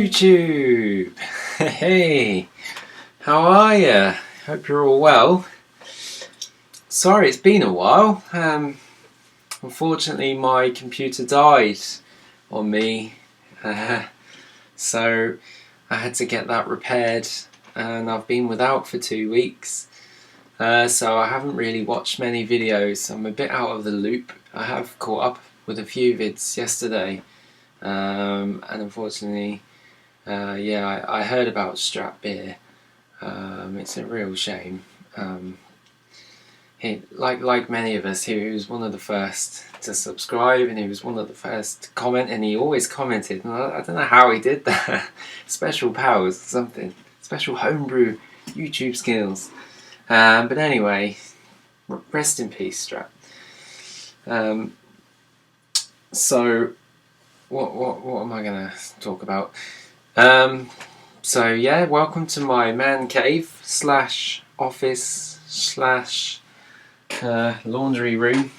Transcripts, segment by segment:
YouTube! Hey, how are ya? Hope you're all well. Sorry, it's been a while. Unfortunately, my computer died on me, so I had to get that repaired, and I've been without for 2 weeks. So I haven't really watched many videos. I'm a bit out of the loop. I have caught up with a few vids yesterday, and unfortunately, I heard about Strap Beer. It's a real shame. Like many of us, he was one of the first to subscribe, and he was one of the first to comment, and he always commented. And I don't know how he did that. Special powers or something. Special homebrew YouTube skills. But anyway, rest in peace, Strap. So, what am I going to talk about? So yeah, welcome to my man cave / office / laundry room.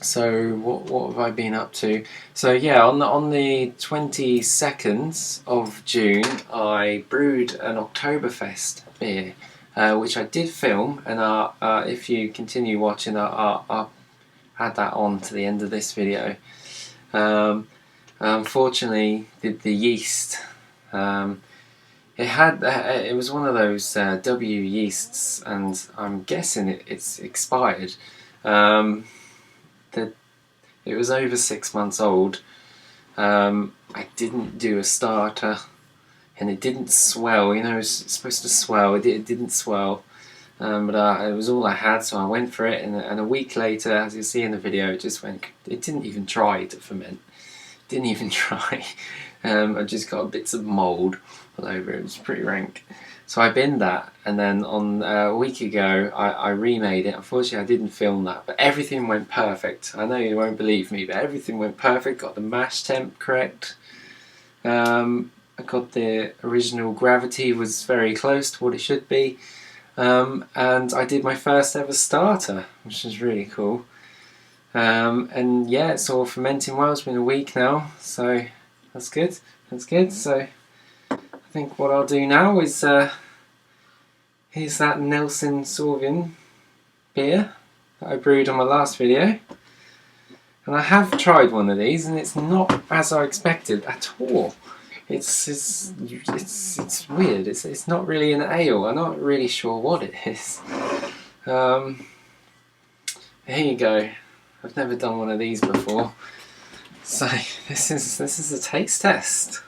So what have I been up to? So yeah, on the 22nd of June, I brewed an Oktoberfest beer, which I did film, and if you continue watching, I'll add that on to the end of this video. Unfortunately, the yeast, it was one of those W yeasts, and I'm guessing it's expired. It was over 6 months old. I didn't do a starter, and it didn't swell. You know, it's supposed to swell. It didn't swell, but it was all I had, so I went for it. And a week later, as you see in the video, it didn't even try to ferment. Didn't even try. I just got bits of mould all over it. It was pretty rank. So I binned that, and then on a week ago I remade it. Unfortunately, I didn't film that, but everything went perfect. I know you won't believe me, but everything went perfect. Got the mash temp correct. I got the original gravity was very close to what it should be, and I did my first ever starter, which is really cool. And yeah, it's all fermenting well. It's been a week now, so that's good. That's good. So I think what I'll do now is here's that Nelson Sauvin beer that I brewed on my last video, and I have tried one of these, and it's not as I expected at all. It's weird. It's not really an ale. I'm not really sure what it is. Here you go. I've never done one of these before, so this is a taste test.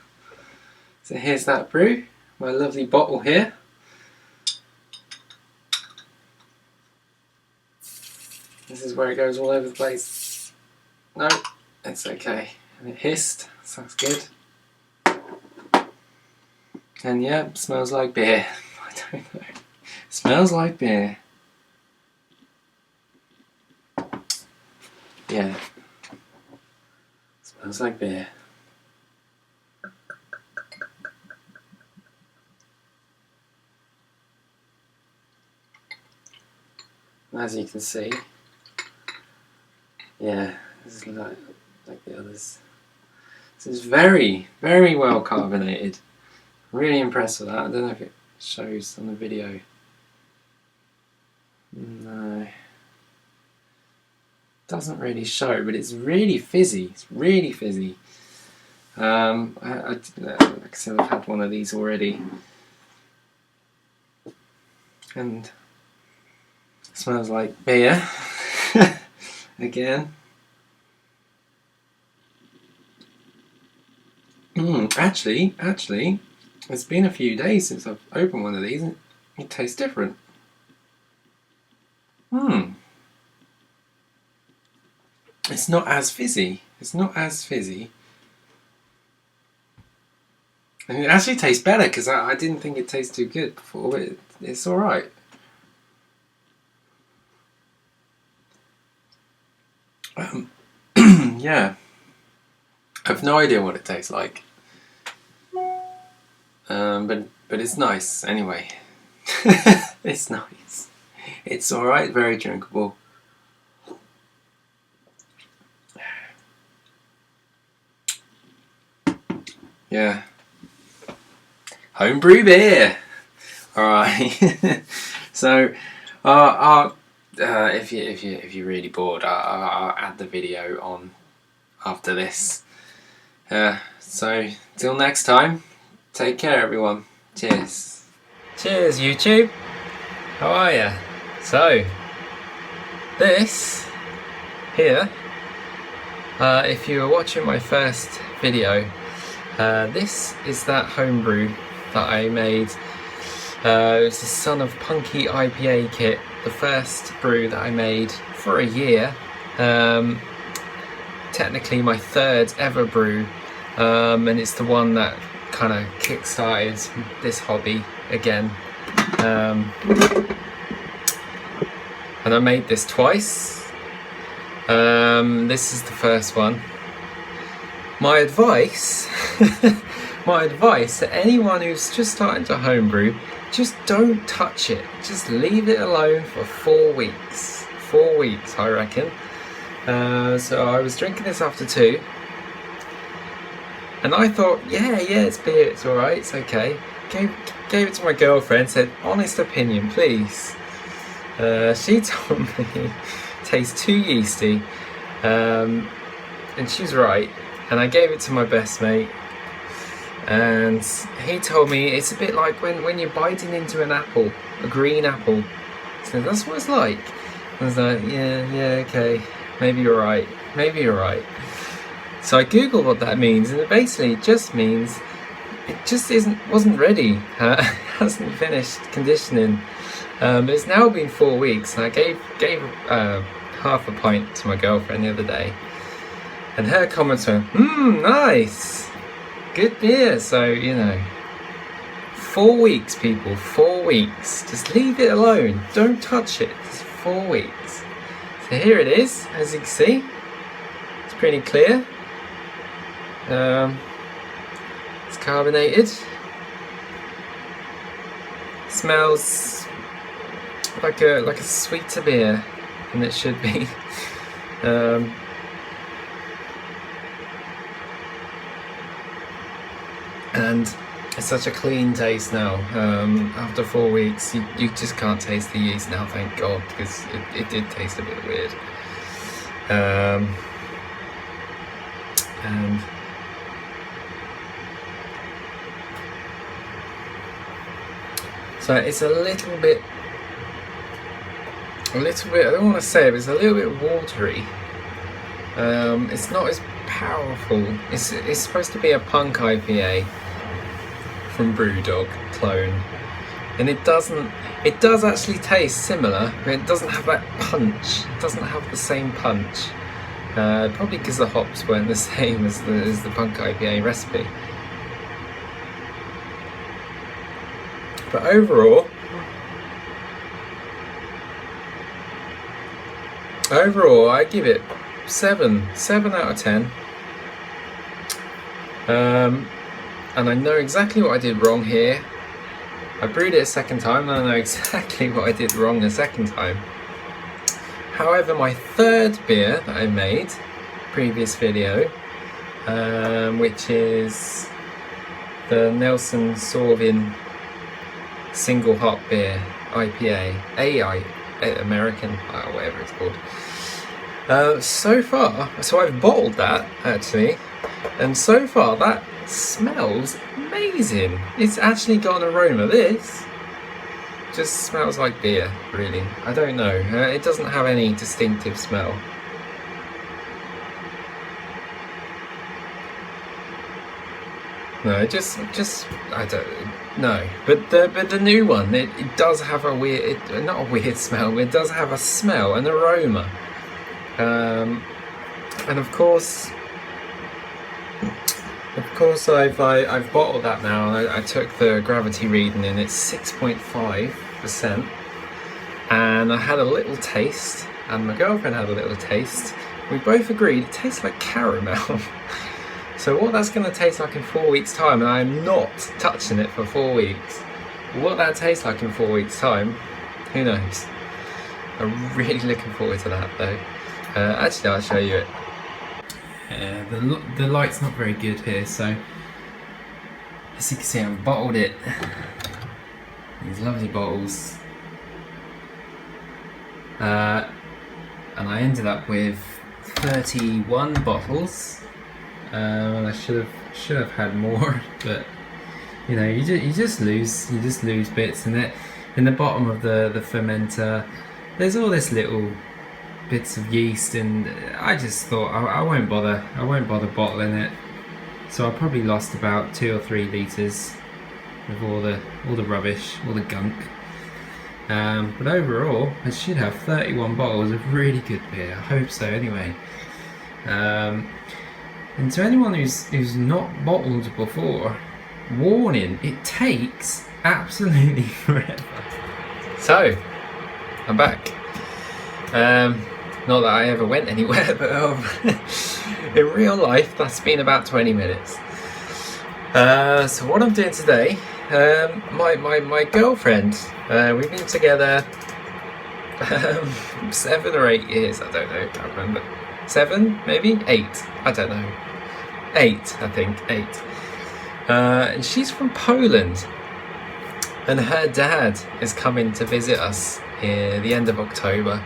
So here's that brew, my lovely bottle here. This is where it goes all over the place. No, it's okay. And it hissed, so that's good. And yeah, smells like beer. I don't know. Smells like beer. Yeah. Smells like beer. As you can see, yeah, this is like the others. This is very, very well carbonated. Really impressed with that. I don't know if it shows on the video. No. Doesn't really show, but it's really fizzy. It's really fizzy. Like I said, I've had one of these already, and it smells like beer. Again. Actually, it's been a few days since I've opened one of these, and it tastes different. It's not as fizzy. It's not as fizzy. And it actually tastes better, because I didn't think it tasted too good before, but it's alright. Yeah. I have no idea what it tastes like. But it's nice anyway. It's nice. It's alright, very drinkable. Yeah. Homebrew beer. Alright. So, if you're really bored, I'll add the video on after this. So, till next time, take care everyone. Cheers. Cheers YouTube. How are ya? So, this here, if you were watching my first video, this is that homebrew that I made. It was the Son of Punky IPA kit, the first brew that I made for a year. Technically my third ever brew, and it's the one that kind of kick-started this hobby again. And I made this twice. This is the first one. My advice to anyone who's just starting to homebrew, just don't touch it. Just leave it alone for 4 weeks. 4 weeks, I reckon. So I was drinking this after 2, and I thought, yeah, it's beer, it's alright, it's okay. Gave it to my girlfriend, said, honest opinion, please. She told me it tastes too yeasty, and she's right. And I gave it to my best mate, and he told me it's a bit like when you're biting into an apple, a green apple. So that's what it's like. I was like, yeah, okay, maybe you're right, maybe you're right. So I googled what that means, and it basically just means it just wasn't ready. Hasn't finished conditioning. It's now been 4 weeks, and I gave half a pint to my girlfriend the other day, and her comments were, nice, good beer. So, you know, 4 weeks, people, 4 weeks. Just leave it alone, don't touch it. It's 4 weeks. So here it is, as you can see. It's pretty clear. It's carbonated. Smells like a sweeter beer than it should be. And it's such a clean taste now. After 4 weeks, you just can't taste the yeast now, thank God, because it did taste a bit weird. And so it's a little bit, I don't want to say it, but it's a little bit watery. It's not as powerful. It's supposed to be a punk IPA from Brewdog clone, and it does actually taste similar, but it doesn't have that punch. It doesn't have the same punch. Probably because the hops weren't the same as the punk IPA recipe. But overall, I give it 7 out of 10. And I know exactly what I did wrong here. I brewed it a second time, and I know exactly what I did wrong the second time. However, my third beer that I made, previous video, which is the Nelson Sauvin single hop beer IPA, American, whatever it's called. So I've bottled that actually, and so far that smells amazing. It's actually got an aroma. This just smells like beer, really. I don't know. It doesn't have any distinctive smell. No, just I don't know. But the new one, it does have a weird, not a weird smell. But it does have a smell, an aroma. And of course, I've bottled that now. I took the gravity reading, and it's 6.5%. And I had a little taste, and my girlfriend had a little taste. We both agreed it tastes like caramel. So what that's going to taste like in 4 weeks' time, and I'm not touching it for 4 weeks. What that tastes like in 4 weeks' time, who knows? I'm really looking forward to that though. Actually, I'll show you it. The light's not very good here, so As you can see, I've bottled it. These lovely bottles. And I ended up with 31 bottles. I should have had more, but you know, you just lose bits. And in the bottom of the fermenter, there's all this little bits of yeast, and I just thought I won't bother bottling it. So I probably lost about 2 or 3 litres of all the rubbish, all the gunk. But overall, I should have 31 bottles of really good beer. I hope so, anyway. And to anyone who's not bottled before, warning: it takes absolutely forever. So, I'm back. Not that I ever went anywhere, but in real life, that's been about 20 minutes. So what I'm doing today, my girlfriend, we've been together 7 or 8 years, I don't know, can't remember. 7, maybe? 8, I don't know. 8, I think, 8. And she's from Poland, and her dad is coming to visit us at the end of October.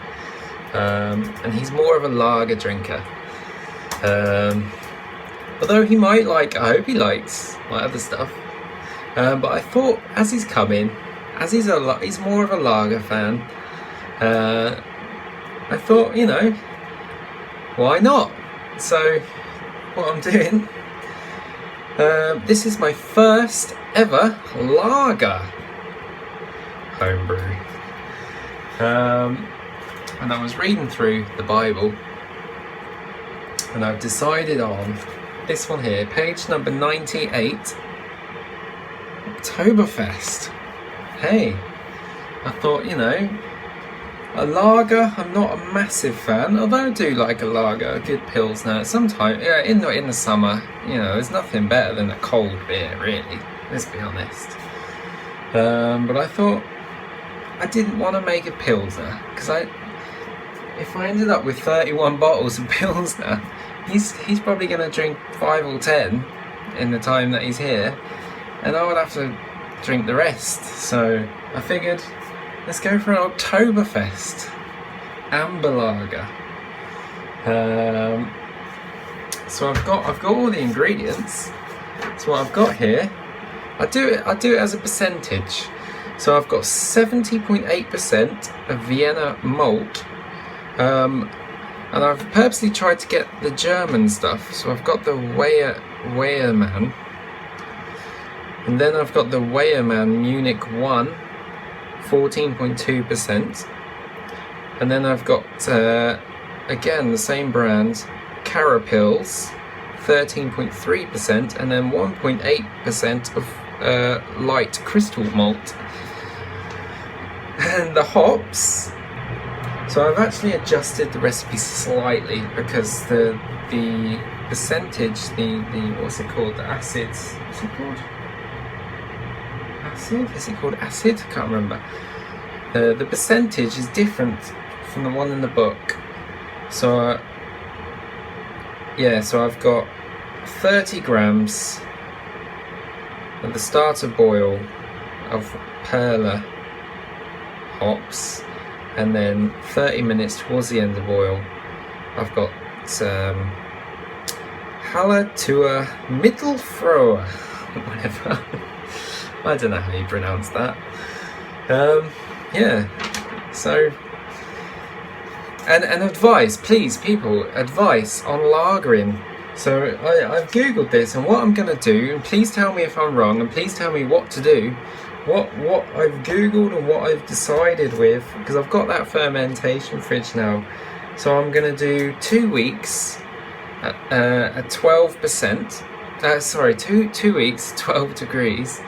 And he's more of a lager drinker. Although he might like, I hope he likes my other stuff. But I thought, as he's coming, as he's more of a lager fan, I thought, you know, why not? So what I'm doing, this is my first ever lager homebrew. And I was reading through the Bible, and I've decided on this one here, page number 98, Oktoberfest. Hey, I thought, you know, a lager, I'm not a massive fan, although I do like a lager, a good pilsner. Sometimes, yeah, in the summer, you know, there's nothing better than a cold beer, really, let's be honest. But I thought I didn't want to make a pilsner, because if I ended up with 31 bottles of pilsner, he's probably going to drink 5 or 10 in the time that he's here, and I would have to drink the rest. So I figured, let's go for an Oktoberfest Amber lager. So I've got all the ingredients. So what I've got here, I do it as a percentage. So I've got 70.8% of Vienna malt. And I've purposely tried to get the German stuff. So I've got the Weyermann, and then I've got the Weyermann Munich 1, 14.2%, and then I've got again the same brand, Carapils, 13.3%, and then 1.8% of light crystal malt. And the hops, so I've actually adjusted the recipe slightly, because the percentage, the what's it called, the acids, what's it called? Acid? Is it called acid? I can't remember. The percentage is different from the one in the book. So yeah, so I've got 30 grams at the starter boil of Perle hops, and then 30 minutes towards the end of boil I've got Hallertauer Mittelfrueh, whatever. I don't know how you pronounce that. Yeah, so and advice, please people, advice on lagering. So I've googled this, and what I'm going to do, and please tell me if I'm wrong, and please tell me what to do, what I've googled and what I've decided with, because I've got that fermentation fridge now. So I'm going to do 2 weeks at 12%, sorry, 2 weeks, 12 degrees,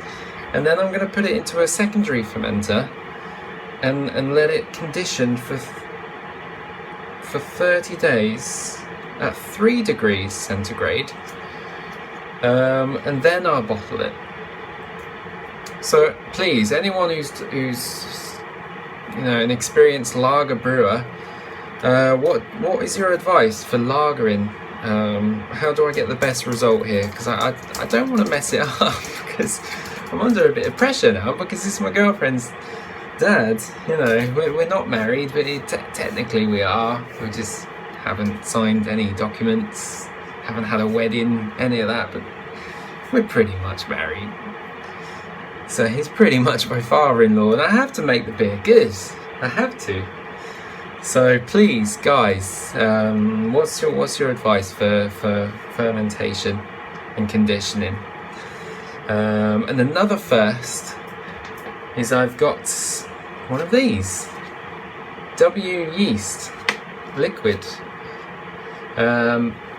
and then I'm going to put it into a secondary fermenter and let it condition for 30 days at 3 degrees centigrade, and then I'll bottle it. So please, anyone who's you know, an experienced lager brewer, what is your advice for lagering? How do I get the best result here? Because I don't want to mess it up. because I'm under a bit of pressure now, because it's my girlfriend's dad. You know, we're not married, but technically we are. We just haven't signed any documents, haven't had a wedding, any of that, but we're pretty much married. So he's pretty much my father-in-law, and I have to make the beer good. I have to. So please, guys, what's your advice for fermentation and conditioning? And another first is I've got one of these Wyeast liquid.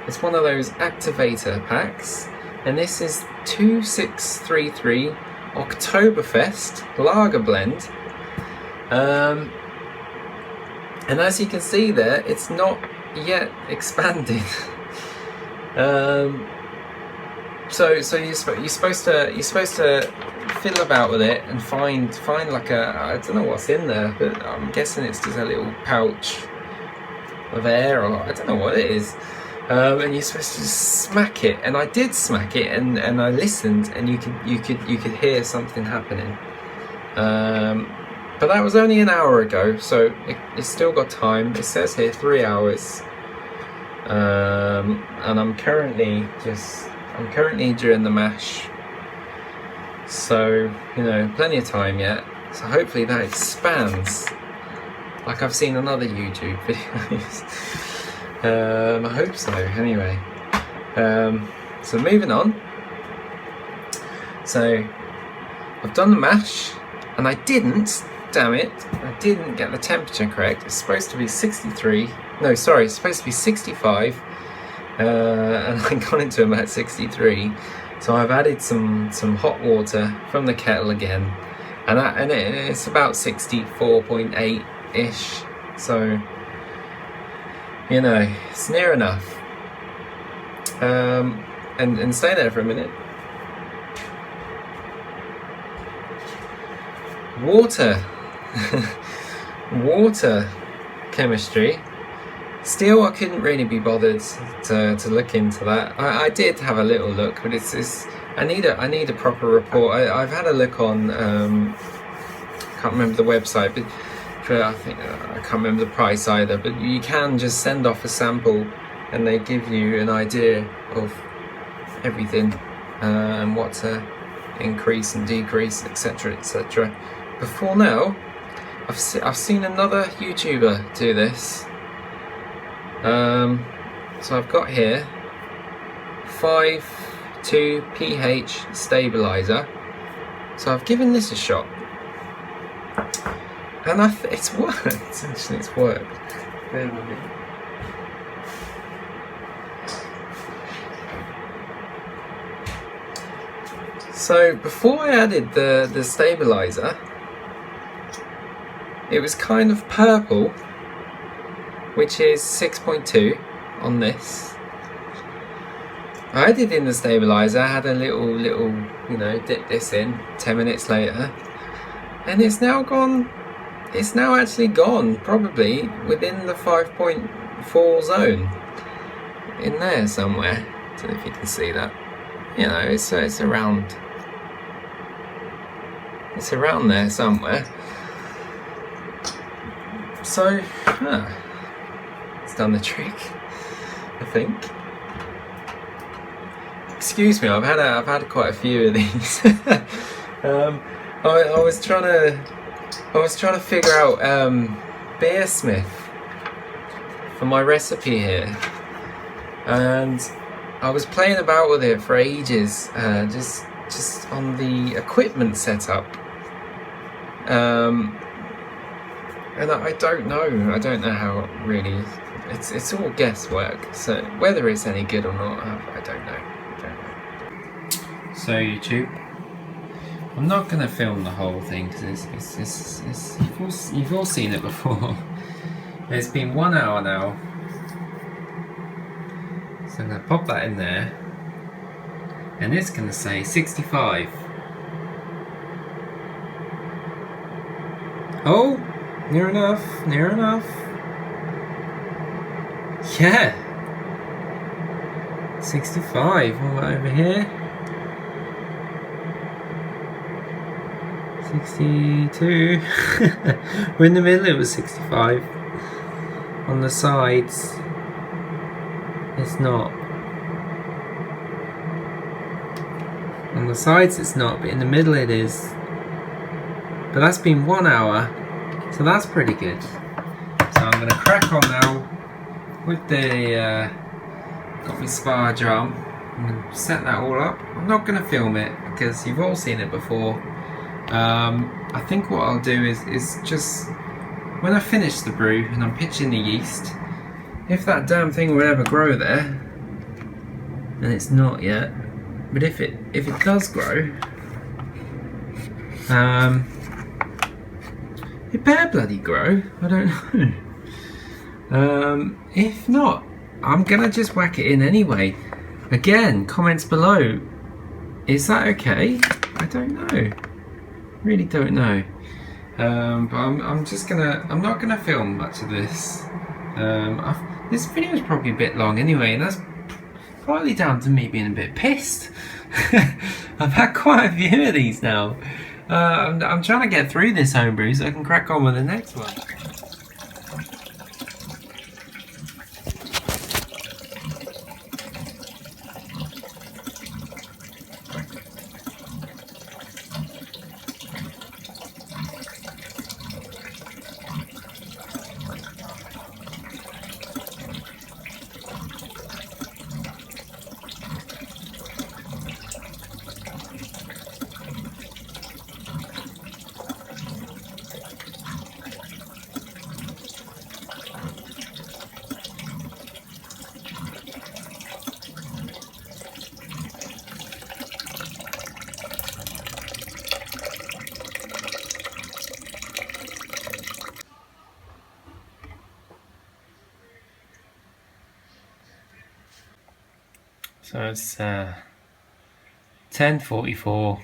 It's one of those activator packs, and this is 2633 Oktoberfest Lager blend. And as you can see there, it's not yet expanded. So you're supposed to fiddle about with it and find like I don't know what's in there, but I'm guessing it's just a little pouch of air, or I don't know what it is. And you're supposed to smack it, and I did smack it, and I listened, and you could hear something happening. But that was only an hour ago, so it's still got time. It says here 3 hours, and I'm currently doing the mash, so you know, plenty of time yet. So hopefully that expands, like I've seen on other YouTube videos. I hope so. Anyway, so moving on. So I've done the mash, and I didn't. Damn it, I didn't get the temperature correct. It's supposed to be 63. No, sorry, it's supposed to be 65. And I got into about 63. So I've added some hot water from the kettle again, and it's about 64.8-ish. So, you know, it's near enough. And stay there for a minute. Water chemistry. Still, I couldn't really be bothered to look into that. I did have a little look, but it's I need a proper report. I've had a look on can't remember the website, but I can't remember the price either. But you can just send off a sample, and they give you an idea of everything, and what to increase and decrease, etc., etc. Before now, I've seen another YouTuber do this. So I've got here 5.2 pH stabilizer. So I've given this a shot, and it's worked. Actually, it's worked. Bear with me. So before I added the stabilizer, it was kind of purple, which is 6.2 on this. I added in the stabilizer, had a little, you know, dip this in 10 minutes later, and it's now gone. It's now actually gone, probably within the 5.4 zone, in there somewhere. I don't know if you can see that. You know, it's around. It's around there somewhere. So, it's done the trick, I think. Excuse me, I've had quite a few of these. I was trying to figure out Beersmith for my recipe here, and I was playing about with it for ages, just on the equipment setup. And I don't know how it really. It's all guesswork. So whether it's any good or not, I don't know. So YouTube, I'm not gonna film the whole thing because you've all seen it before. It's been 1 hour now, so I'm gonna pop that in there, and it's gonna say 65. Oh, near enough. Yeah, 65. What about over here? 62. We're in the middle, it was 65. On the sides, it's not. On the sides it's not, but in the middle it is. But that's been 1 hour, so that's pretty good. So I'm going to crack on now with the, got my spar drum. I'm going to set that all up. I'm not going to film it because you've all seen it before. I think what I'll do is just, when I finish the brew and I'm pitching the yeast, if that damn thing will ever grow there, and it's not yet, but if it does grow, it better bloody grow, I don't know. If not, I'm gonna just whack it in anyway. Again, comments below, is that okay? I don't know, really don't know. But I'm just gonna, I'm not gonna film much of this. This video is probably a bit long anyway, and that's partly down to me being a bit pissed. I've had quite a few of these now. I'm trying to get through this homebrew so I can crack on with the next one. So it's 10:44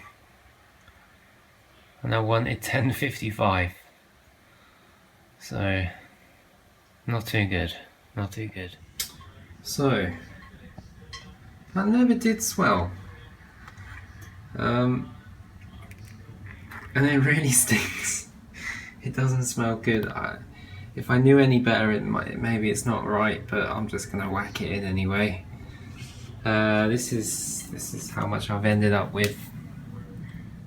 and I wanted 10:55, so not too good, not too good. So that never did swell, and it really stinks. It doesn't smell good. If I knew any better, maybe it's not right, but I'm just gonna whack it in anyway. This is how much I've ended up with.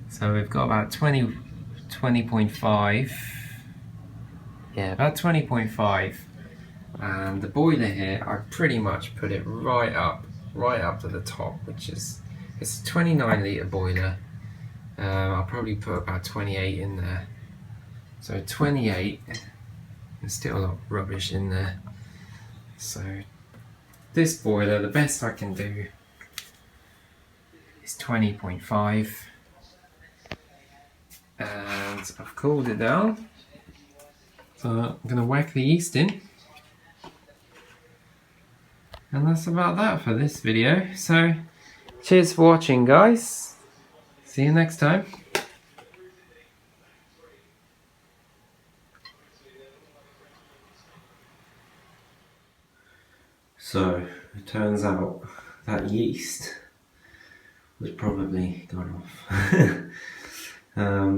So we've got about 20.5. Yeah, about 20.5. And the boiler here, I pretty much put it right up to the top, which is, it's a 29 litre boiler. I'll probably put about 28 in there. So 28, there's still a lot of rubbish in there. So this boiler, the best I can do is 20.5, and I've cooled it down. So I'm going to whack the yeast in, and that's about that for this video. So cheers for watching, guys. See you next time. So it turns out that yeast was probably gone off.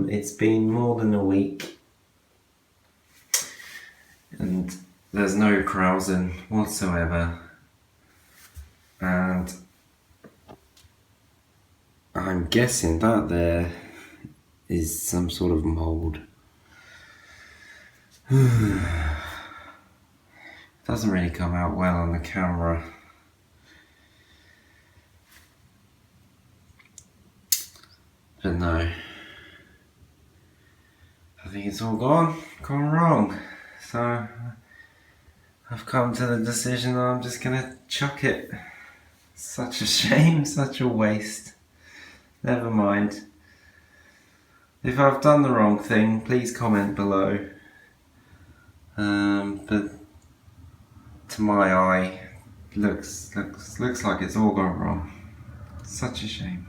It's been more than a week and there's no krausen whatsoever, and I'm guessing that there is some sort of mold. Doesn't really come out well on the camera. But no, I think it's all gone wrong. So I've come to the decision that I'm just gonna chuck it. Such a shame, such a waste. Never mind. If I've done the wrong thing, please comment below. But to my eye, looks like it's all gone wrong. Such a shame.